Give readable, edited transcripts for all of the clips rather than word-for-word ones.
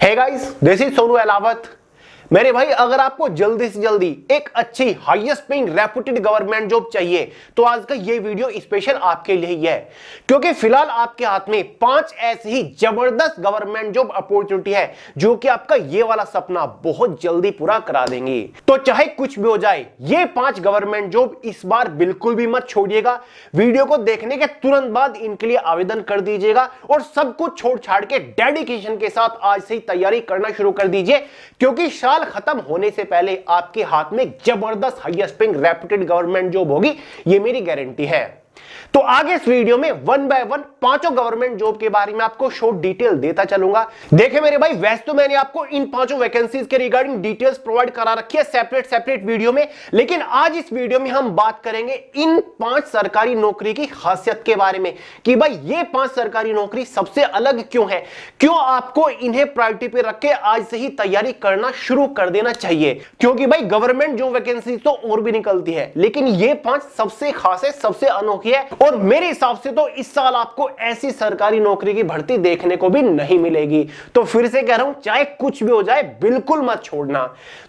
Hey guys, this is Sonu Alawat. मेरे भाई, अगर आपको जल्दी से जल्दी एक अच्छी highest paying reputed government job चाहिए तो आज का ये वीडियो स्पेशल आपके लिए ही है, क्योंकि फिलहाल आपके हाथ में 5 ऐसी ही जबरदस्त गवर्नमेंट जॉब अपॉर्चुनिटी है जो कि आपका ये वाला सपना बहुत जल्दी पूरा करा देंगी। तो चाहे कुछ भी हो जाए, ये 5 गवर्नमेंट जॉब इस बार बिल्कुल भी मत छोड़िएगा। वीडियो को देखने के तुरंत बाद इनके लिए आवेदन कर दीजिएगा और सब कुछ छोड़ छाड़ के डेडिकेशन के साथ आज से ही तैयारी करना शुरू कर दीजिए, क्योंकि साल खत्म होने से पहले आपके हाथ में जबरदस्त highest paying reputed government job होगी, ये मेरी गारंटी है। तो आगे इस वीडियो में वन बाय वन पांचों गवर्नमेंट जॉब के बारे में आपको शॉर्ट डिटेल देता चलूंगा। देखिए मेरे भाई, वैसे तो मैंने आपको इन 5 वैकेंसीज के रिगार्डिंग डिटेल्स प्रोवाइड करा रखी है सेपरेट वीडियो में, लेकिन आज इस वीडियो में हम बात करेंगे इन 5 सरकारी नौकरी की खासियत के बारे में कि भाई ये 5 सरकारी नौकरी सबसे अलग क्यों है, क्यों आपको इन्हें प्रायोरिटी पे रख के आज से ही तैयारी करना शुरू कर देना चाहिए। क्योंकि भाई गवर्नमेंट जॉब वैकेंसी तो और भी निकलती है, लेकिन ये 5 सबसे खास है, सबसे अनोखी है और मेरे हिसाब से तो इस साल आपको ऐसी सरकारी नौकरी की भर्ती देखने को भी नहीं मिलेगी। तो फिर से कह रहा हूं, चाहे कुछ भी हो जाए बिल्कुल मत छोड़ना।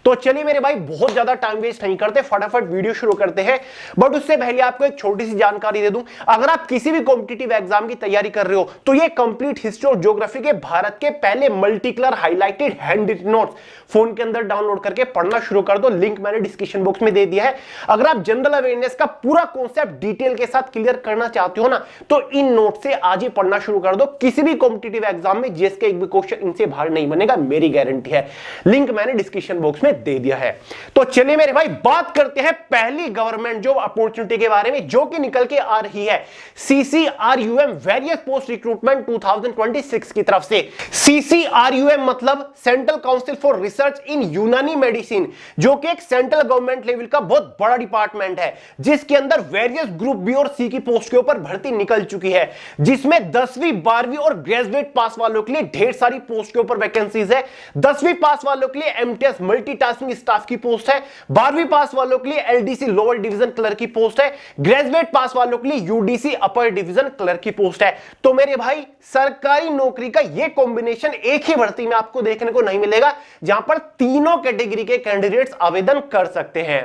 तो चलिए मेरे भाई, बहुत ज्यादा टाइम वेस्ट नहीं करते, फटाफट वीडियो शुरू करते हैं। बट उससे पहले आपको एक छोटी सी जानकारी दे दूं, अगर आप किसी भी कॉम्पिटिटिव एग्जाम की तैयारी कर रहे हो तो ये कंप्लीट हिस्ट्री और ज्योग्राफी के भारत के पहले multi colour highlighted handwritten notes phone के अंदर डाउनलोड करके पढ़ना शुरू कर दो। लिंक मैंने डिस्क्रिप्शन बॉक्स में दे दिया है। अगर आप जनरल अवेयरनेस का पूरा कॉन्सेप्ट डिटेल के साथ क्लियर करना चाहते हो ना, तो इन नोट से आज ही पढ़ना शुरू कर दो। किसी भी कॉम्पिटिटिव एग्जाम में जीएस का एक भी क्वेश्चन इनसे बाहर नहीं बनेगा, मेरी गारंटी है। लिंक मैंने डिस्क्रिप्शन बॉक्स में दे दिया है। तो चलिए मेरे भाई, बात करते हैं पहली गवर्नमेंट जॉब अपॉर्चुनिटी के बारे में जो कि निकल के आ रही है CCRUM वेरियस पोस्ट रिक्रूटमेंट 2026 की तरफ से। CCRUM मतलब सेंट्रल काउंसिल फॉर रिसर्च इन यूनानी मेडिसिन, जो कि एक सेंट्रल गवर्नमेंट लेवल का बहुत बड़ा डिपार्टमेंट है, जिसके अंदर वेरियस ग्रुप बी और सी की पोस्ट के ऊपर भर्ती निकल चुकी है, जिसमें 10वीं 12वीं और ग्रेजुएट पास वालों के लिए ढेर सारी पोस्ट के ऊपर वैकेंसीज है। 10वीं पास वालों के लिए MTS मल्टीटास्किंग स्टाफ की पोस्ट है, 12वीं पास वालों के लिए LDC लोअर डिवीजन क्लर्क की पोस्ट है, ग्रेजुएट पास वालों के लिए UDC अपर डिवीजन क्लर्क की पोस्ट है। तो मेरे भाई, सरकारी नौकरी का यह कॉम्बिनेशन एक ही भर्ती में आपको देखने को नहीं मिलेगा, जहां पर तीनों कैटेगरी के कैंडिडेट्स आवेदन कर सकते हैं।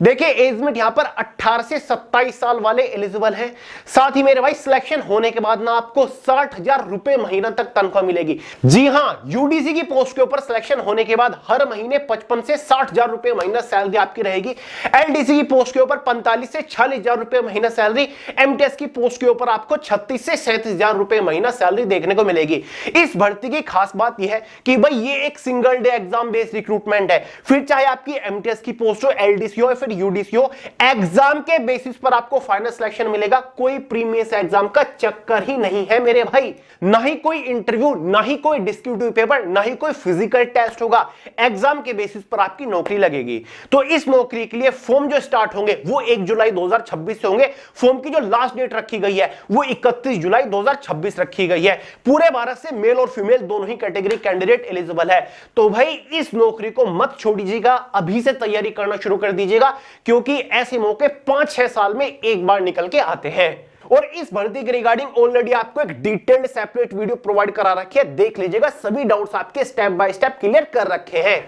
देखिए एज लिमिट यहां पर 18 से 27 साल वाले एलिजिबल हैं। साथ ही मेरे भाई, सिलेक्शन होने के बाद ना आपको 60,000 रुपए महीना तक तनख्वाह मिलेगी। जी हां, UDC की पोस्ट के ऊपर सिलेक्शन होने के बाद हर महीने 55 से 60,000 रुपए महीना सैलरी आपकी रहेगी। LDC की पोस्ट के ऊपर 45 से 46,000 रुपए महीना सैलरी। MTS की पोस्ट के ऊपर आपको 36 से 37,000 रुपए महीना सैलरी देखने को मिलेगी। इस भर्ती की खास बात यह है कि भाई ये एक single day exam based recruitment है। फिर चाहे आपकी MTS की पोस्ट हो, LDC हो या फिर UDC हो, एग्जाम के बेसिस पर आपको फाइनल सिलेक्शन मिलेगा। कोई प्रीवियस एग्जाम का चक्कर ही नहीं है मेरे भाई, ना ही कोई इंटरव्यू, ना ही कोई डिस्क्रिप्टिव पेपर, ना ही कोई फिजिकल टेस्ट होगा। एग्जाम के बेसिस पर आपकी नौकरी लगेगी। तो इस नौकरी के लिए फॉर्म जो स्टार्ट होंगे वो 1 जुलाई 2026 से होंगे। फॉर्म की जो लास्ट डेट रखी गई है वो 31 जुलाई 2026 रखी गई है। पूरे भारत से मेल और फीमेल दोनों ही कैटेगरी कैंडिडेट एलिजिबल है। तो भाई इस नौकरी को मत छोड़िएगा, अभी से तैयारी करना शुरू कर दीजिएगा, क्योंकि ऐसे मौके 5-6 साल में एक बार निकल के आते हैं। और इस भर्ती के रिगार्डिंग ऑलरेडी आपको एक डिटेल्ड सेपरेट वीडियो प्रोवाइड करा रखी है, देख लीजिएगा। सभी डाउट्स आपके स्टेप बाय स्टेप क्लियर कर रखे हैं।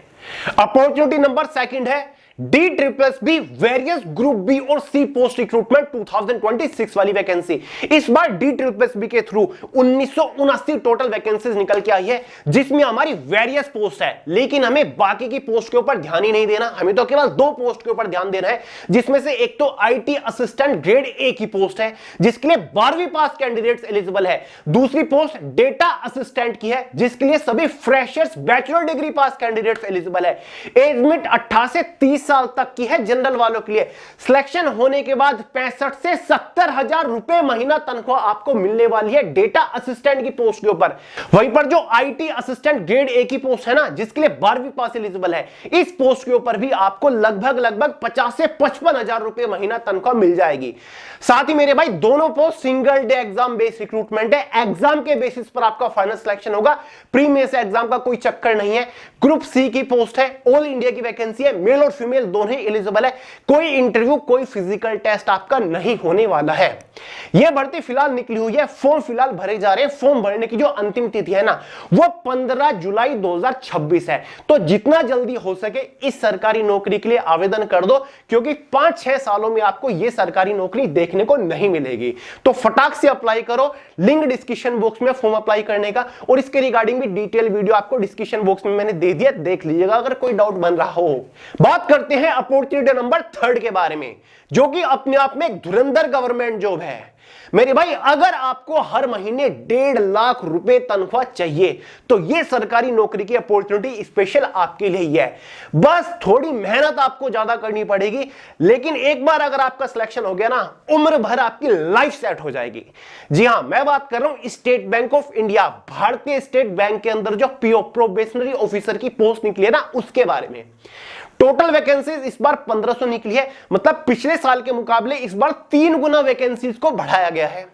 अपॉर्चुनिटी नंबर 2 है DSSB वेरियस ग्रुप बी और सी पोस्ट रिक्रूटमेंट 2026 वाली वैकेंसी। इस बार DSSB के थ्रू 1979 टोटल वैकेंसीज निकल के आई है, जिसमें हमारी वेरियस पोस्ट है, लेकिन हमें बाकी की पोस्ट के ऊपर ध्यान ही नहीं देना। हमें तो केवल 2 पोस्ट के ऊपर ध्यान देना है, जिसमें से एक तो IT असिस्टेंट ग्रेड A की पोस्ट है, जिसके लिए 12वीं पास कैंडिडेट्स एलिजिबल है। दूसरी पोस्ट डेटा असिस्टेंट की है, जिसके लिए सभी फ्रेशर्स बैचलर डिग्री पास कैंडिडेट्स एलिजिबल है। एज लिमिट 18 से 30 साल तक की है जनरल वालों के लिए। सिलेक्शन होने के बाद 65 से 70,000 रुपए महीना तनख्वाह आपको मिलने वाली है डेटा असिस्टेंट की पोस्ट के ऊपर। वहीं पर जो IT असिस्टेंट ग्रेड A की पोस्ट है ना, जिसके लिए 12वीं पास एलिजिबल है, इस पोस्ट के ऊपर भी आपको लगभग 50 से 55,000 रुपए महीना तनख्वाह मिल जाएगी। साथ ही मेरे भाई, दोनों post single day exam based recruitment है। एग्जाम के बेसिस पर आपका फाइनल सिलेक्शन होगा, प्रीवियस एग्जाम का कोई चक्कर नहीं है। ग्रुप C की पोस्ट है, ऑल इंडिया की वैकेंसी है, मेल और फीमेल फीमेल दोनों ही एलिजिबल है। कोई इंटरव्यू, कोई फिजिकल टेस्ट आपका नहीं होने वाला है। यह भर्ती फिलहाल निकली हुई है, फॉर्म फिलहाल भरे जा रहे हैं। फॉर्म भरने की जो अंतिम तिथि है ना, वो 15 जुलाई 2026 है। तो जितना जल्दी हो सके इस सरकारी नौकरी के लिए आवेदन कर दो, क्योंकि 5-6 सालों में आपको यह सरकारी नौकरी देखने को नहीं मिलेगी। तो फटाक से अप्लाई करो, लिंक डिस्क्रिप्शन बॉक्स में फॉर्म अप्लाई करने का, और इसके रिगार्डिंग भी डिटेल वीडियो आपको डिस्क्रिप्शन बॉक्स में मैंने दे दिया, देख लीजिएगा अगर कोई डाउट बन रहा हो। बात करते हैं अपॉर्चुनिटी नंबर 3 के बारे में, जो कि अपने आप में एक धुरंधर गवर्नमेंट जॉब है। मेरे भाई, अगर आपको हर महीने 1.5 लाख रुपए तनख्वाह चाहिए तो यह सरकारी नौकरी की अपॉर्चुनिटी स्पेशल आपके लिए ही है। बस थोड़ी मेहनत आपको ज्यादा करनी पड़ेगी, लेकिन एक बार अगर आपका सिलेक्शन हो गया ना, उम्र भर आपकी लाइफ सेट हो जाएगी। जी हां, मैं बात कर रहा हूं स्टेट बैंक ऑफ इंडिया, भारतीय स्टेट बैंक के अंदर जो पीओ प्रोबेशनरी ऑफिसर की पोस्ट निकली है ना, उसके बारे में। टोटल वैकेंसीज इस बार 1500 निकली है, मतलब पिछले साल के मुकाबले इस बार 3 गुना वैकेंसीज को बढ़ाया गया है।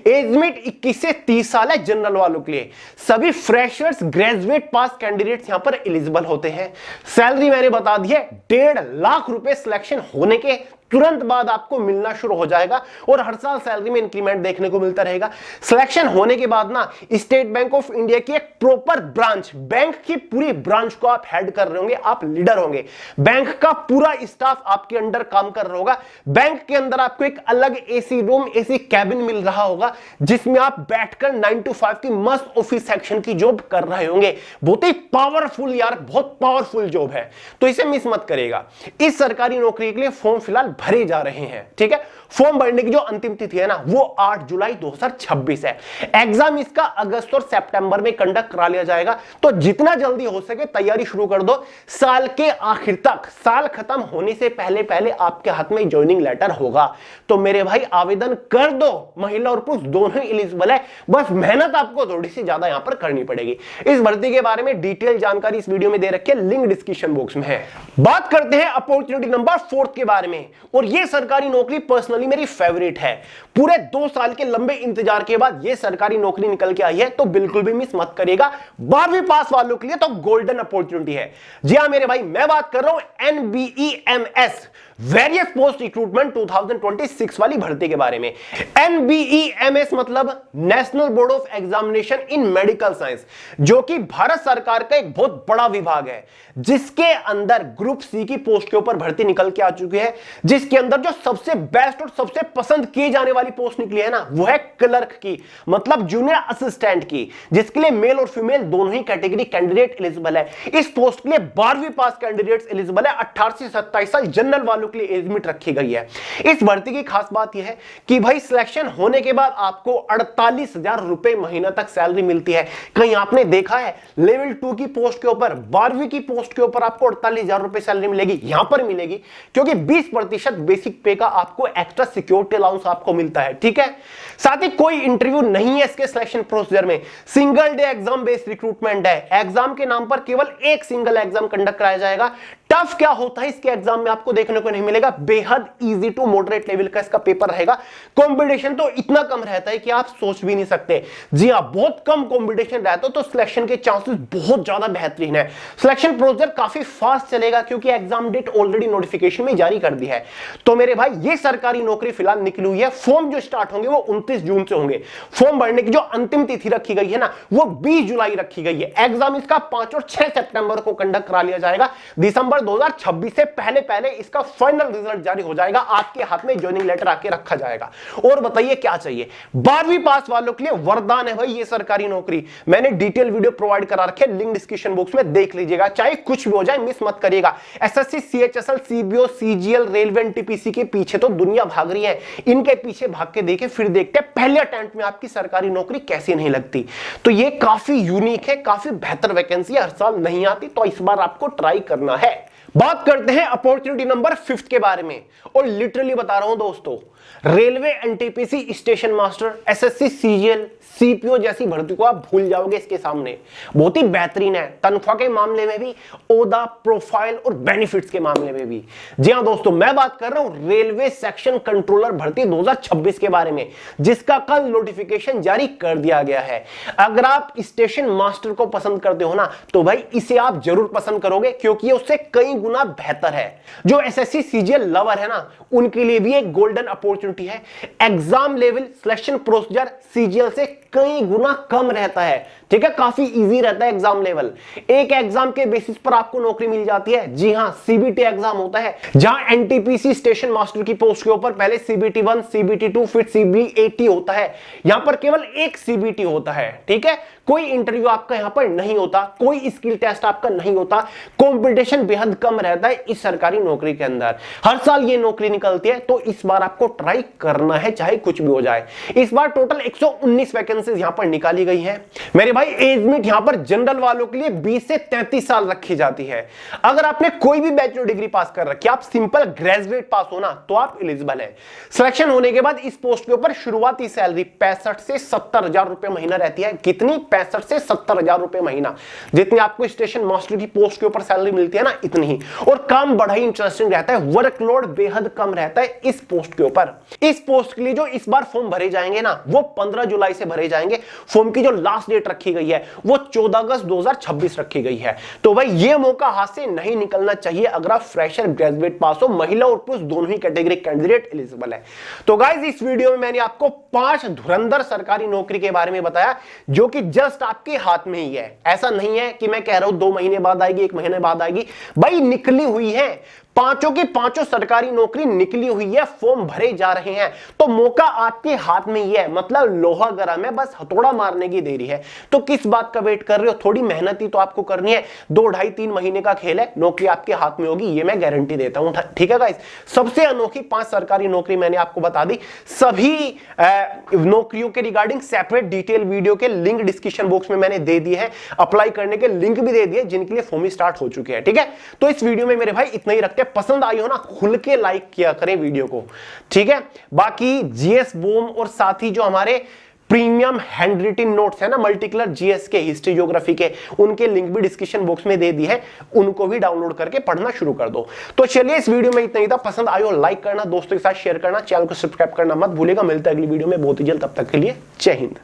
एज लिमिट 21 से 30 साल है जनरल वालों के लिए। सभी फ्रेशर्स, ग्रेजुएट पास कैंडिडेट्स यहां पर एलिजिबल होते हैं। सैलरी मैंने बता दी है, 1.5 लाख रुपए सिलेक्शन होने के तुरंत बाद आपको मिलना शुरू हो जाएगा, और हर साल सैलरी में इंक्रीमेंट देखने को मिलता रहेगा। सिलेक्शन होने के बाद ना, स्टेट बैंक ऑफ इंडिया की एक प्रॉपर ब्रांच, बैंक की पूरी ब्रांच को आप हेड कर रहे होंगे, आप लीडर होंगे। बैंक का पूरा स्टाफ आपके अंडर काम कर रहा होगा। बैंक के अंदर आपको एक अलग एसी रूम, एसी कैबिन मिल रहा होगा, जिसमें आप बैठकर 9 to 5 की मस्त ऑफिस सेक्शन की जॉब कर रहे होंगे। बहुत ही पावरफुल यार, बहुत पावरफुल जॉब है, तो इसे मिस मत करेगा। इस सरकारी नौकरी के लिए फॉर्म फिलहाल भरे जा रहे हैं, ठीक है। फॉर्म भरने की जो अंतिम तिथि है ना, वो 8 जुलाई 2026 है। एग्जाम इसका अगस्त और सितंबर में कंडक्ट करा लिया जाएगा, तो जितना जल्दी हो सके तैयारी शुरू कर दो। साल के आखिर तक, साल खत्म होने से पहले पहले आपके हाथ में ज्वाइनिंग लेटर होगा। तो मेरे भाई, आवेदन कर दो, महिला और पुरुष दोनों ही एलिजिबल है। बस मेहनत आपको थोड़ी सी ज्यादा यहां पर करनी पड़ेगी। इस भर्ती के बारे में डिटेल जानकारी इस वीडियो में दे रखी है, लिंक डिस्क्रिप्शन बॉक्स में है। बात करते हैं अपॉर्चुनिटी नंबर 4 के बारे में, और यह सरकारी नौकरी पर्सनली मेरी फेवरेट है। पूरे 2 साल के लंबे इंतजार के बाद यह सरकारी नौकरी निकल के आई है, तो बिल्कुल भी मिस मत करिएगा। 12वीं पास वालों के लिए तो गोल्डन अपॉर्चुनिटी है। जी हां मेरे भाई, मैं बात कर रहा हूं NBEMS, वेरियस पोस्ट रिक्रूटमेंट 2026 वाली भर्ती के बारे में। NBEMS मतलब national board of examination in medical science, जो कि भारत सरकार का एक बहुत बड़ा विभाग है, जिसके अंदर ग्रुप सी की पोस्ट के ऊपर भर्ती निकल के आ चुकी है। जिसके अंदर जो सबसे बेस्ट और सबसे पसंद की जाने वाली पोस्ट निकली है ना, वो है क्लर्क की, मतलब जूनियर असिस्टेंट की, जिसके लिए मेल और फीमेल दोनों ही कैटेगरी कैंडिडेट एलिजिबल है। इस पोस्ट के लिए 12वीं पास कैंडिडेट्स एलिजिबल है। 18 से 27 साल जनरल वालों के लिए एज लिमिट रखी गई है। इस भर्ती की खास बात यह है कि भाई, सिलेक्शन होने के बाद आपको 48,000 रुपए महीना तक सैलरी मिलती है। कहीं आपने देखा है लेवल 2 की पोस्ट के ऊपर, 12वीं की पोस्ट के ऊपर आपको 48,000 रुपए सैलरी मिलेगी? यहां पर मिलेगी, क्योंकि 20% बेसिक पे का आपको एक्स्ट्रा सिक्योरिटी अलाउंस आपको मिलता है, ठीक है। साथ ही कोई इंटरव्यू नहीं है इसके सिलेक्शन प्रोसीजर में, single day exam based recruitment है। एग्जाम के नाम पर केवल एक सिंगल एग्जाम कंडक्ट कराया जाएगा। टफ क्या होता है इसके एग्जाम में आपको देखने को नहीं मिलेगा। बेहद इजी टू मॉडरेट लेवल का इसका पेपर रहेगा। कंपटीशन तो इतना कम रहता है कि आप सोच भी नहीं सकते। जी हां, बहुत कम कंपटीशन रहता है, तो सिलेक्शन के चांसेस बहुत ज्यादा बेहतरीन है। सिलेक्शन प्रोसीजर काफी फास्ट चलेगा, क्योंकि एग्जाम डेट ऑलरेडी नोटिफिकेशन में जारी कर दी है। तो मेरे भाई, ये सरकारी नौकरी फिलहाल निकली हुई है। फॉर्म जो स्टार्ट होंगे वो 29 जून से होंगे। फॉर्म भरने की जो अंतिम तिथि रखी गई है ना, वो 20 जुलाई रखी गई है। एग्जाम इसका 5 और 6 सितंबर को कंडक्ट करा लिया जाएगा। दिसंबर 2026 से पहले पहले इसका फाइनल रिजल्ट जारी हो जाएगा, आपके हाथ में ज्वाइनिंग लेटर आके रखा जाएगा। और बताइए क्या चाहिए, 12वीं पास वालों के लिए वरदान है भाई ये सरकारी नौकरी। मैंने डिटेल वीडियो प्रोवाइड करा रखे, लिंक डिस्क्रिप्शन बॉक्स में देख लीजिएगा। चाहे कुछ भी हो जाए, मिस मत करिएगा। SSC, CHSL, CBO, CGL, railway, NTPC के पीछे तो दुनिया भाग रही है। इनके पीछे भाग के देखे, फिर देखते हैं पहले अटेम्प्ट में आपकी सरकारी नौकरी कैसी नहीं लगती। तो ये काफी यूनिक है, काफी बेहतर वैकेंसी हर साल नहीं आती, तो इस बार आपको ट्राई करना है। बात करते हैं अपॉर्चुनिटी नंबर 5 के बारे में, और लिटरली बता रहा हूं दोस्तों, railway NTPC station master, SSC CGL, CPO जैसी भर्ती को आप भूल जाओगे इसके सामने। बहुत ही बेहतरीन है तनख्वाह के मामले में भी, ओहदा, प्रोफाइल और बेनिफिट्स के मामले में भी। जी हां दोस्तों, मैं बात कर रहा हूं रेलवे सेक्शन कंट्रोलर भर्ती 2026 के बारे में, जिसका कल नोटिफिकेशन जारी कर दिया गया है। अगर आप स्टेशन मास्टर को पसंद करते हो ना, तो भाई इसे आप जरूर पसंद करोगे, क्योंकि ये उससे कई गुना बेहतर है। जो एसएससी सीजीएल लवर है ना, उनके लिए भी एक गोल्डन अपॉर्चुनिटी है। Exam level selection procedure CGL से कई गुना कम रहता है, ठीक है, काफी इजी रहता है एग्जाम लेवल। एक एग्जाम के बेसिस पर आपको नौकरी मिल जाती है। जी हां, सीबीटी एग्जाम होता है, जहां एनटीपीसी स्टेशन मास्टर की पोस्ट के ऊपर पहले सीबीटी 1, सीबीटी 2, फिर सीबीएटी होता है। यहां पर केवल एक सीबीटी होता है, ठीक है। कोई इंटरव्यू आपका यहां पर नहीं होता, कोई स्किल टेस्ट आपका नहीं होता। कंपटीशन बेहद कम रहता है इस सरकारी नौकरी के अंदर। हर साल ये नौकरी निकलती है, तो इस बार आपको ट्राई करना है, चाहे कुछ भी हो जाए। इस बार टोटल 119 वैकेंसीज यहां पर निकाली गई है मेरे भाई। एज लिमिट यहां पर जनरल वालों के लिए 20 से 33 साल रखी जाती है। अगर आपने कोई भी बैचलर डिग्री पास कर रखी है, आप सिंपल ग्रेजुएट पास हो ना, तो आप एलिजिबल है। सिलेक्शन होने के बाद इस पोस्ट के ऊपर शुरुआती सैलरी 65 से 70 हजार रुपए महीना रहती है। कितनी? 65 से 70 हजार रुपए महीना। जितनी आपको स्टेशन मास्टर की पोस्ट के ऊपर सैलरी मिलती है ना, इतनी ही। और काम बड़ा ही इंटरेस्टिंग रहता है, वर्कलोड बेहद कम रहता है इस पोस्ट के ऊपर। इस पोस्ट के लिए जो इस बार फॉर्म भरे जाएंगे ना, वो 15 जुलाई से भरे जाएंगे। फॉर्म की जो लास्ट डेट रखी गई है, वो 14 अगस्त 2026 रखी गई है। तो भाई ये मौका हाथ से नहीं निकलना चाहिए अगर आप फ्रेशर ग्रेजुएट पास हो। महिला और पुरुष दोनों ही कैटेगरी कैंडिडेट एलिजिबल है। तो गाइस, इस वीडियो में मैंने आपको 5 धुरंधर सरकारी नौकरी के बारे में बताया, जो कि जस्ट आपके हाथ में ही है। ऐसा नहीं है कि मैं कह रहा हूं 2 महीने बाद आएगी, 1 महीने बाद आएगी। भाई निकली हुई है, पांचों की पांचों सरकारी नौकरी निकली हुई है, फॉर्म भरे जा रहे हैं। तो मौका आपके हाथ में ही है, मतलब लोहा गरम है, बस हथौड़ा मारने की देरी है। तो किस बात का वेट कर रहे हो? थोड़ी मेहनत ही तो आपको करनी है। 2, 2.5, 3 महीने का खेल है, नौकरी आपके हाथ में होगी, ये मैं गारंटी देता हूं। ठीक है गाइस, सबसे अनोखी 5 सरकारी नौकरी मैंने आपको बता दी। सभी नौकरियों के रिगार्डिंग सेपरेट डिटेल वीडियो के लिंक डिस्क्रिप्शन बॉक्स में मैंने दे दिए हैं। अप्लाई करने के लिंक भी दे दिए, जिनके लिए फॉर्म स्टार्ट हो चुके हैं। ठीक है, तो इस वीडियो में मेरे भाई इतना ही रखते हैं। पसंद आई हो ना, खुल के लाइक किया करें वीडियो को, ठीक है। बाकी जीएस बूम और साथ ही जो हमारे प्रीमियम हैंड रिटन नोट्स है ना, मल्टी कलर जीएस के, हिस्ट्री ज्योग्राफी के, उनके लिंक भी डिस्क्रिप्शन बॉक्स में दे दी है। उनको भी डाउनलोड करके पढ़ना शुरू कर दो। तो चलिए, इस वीडियो में इतना ही था। पसंद आई हो लाइक करना, दोस्तों के साथ शेयर करना, चैनल को सब्सक्राइब करना मत भूलेगा। मिलता है अगली वीडियो में बहुत ही जल्द, तब तक के लिए जय हिंद।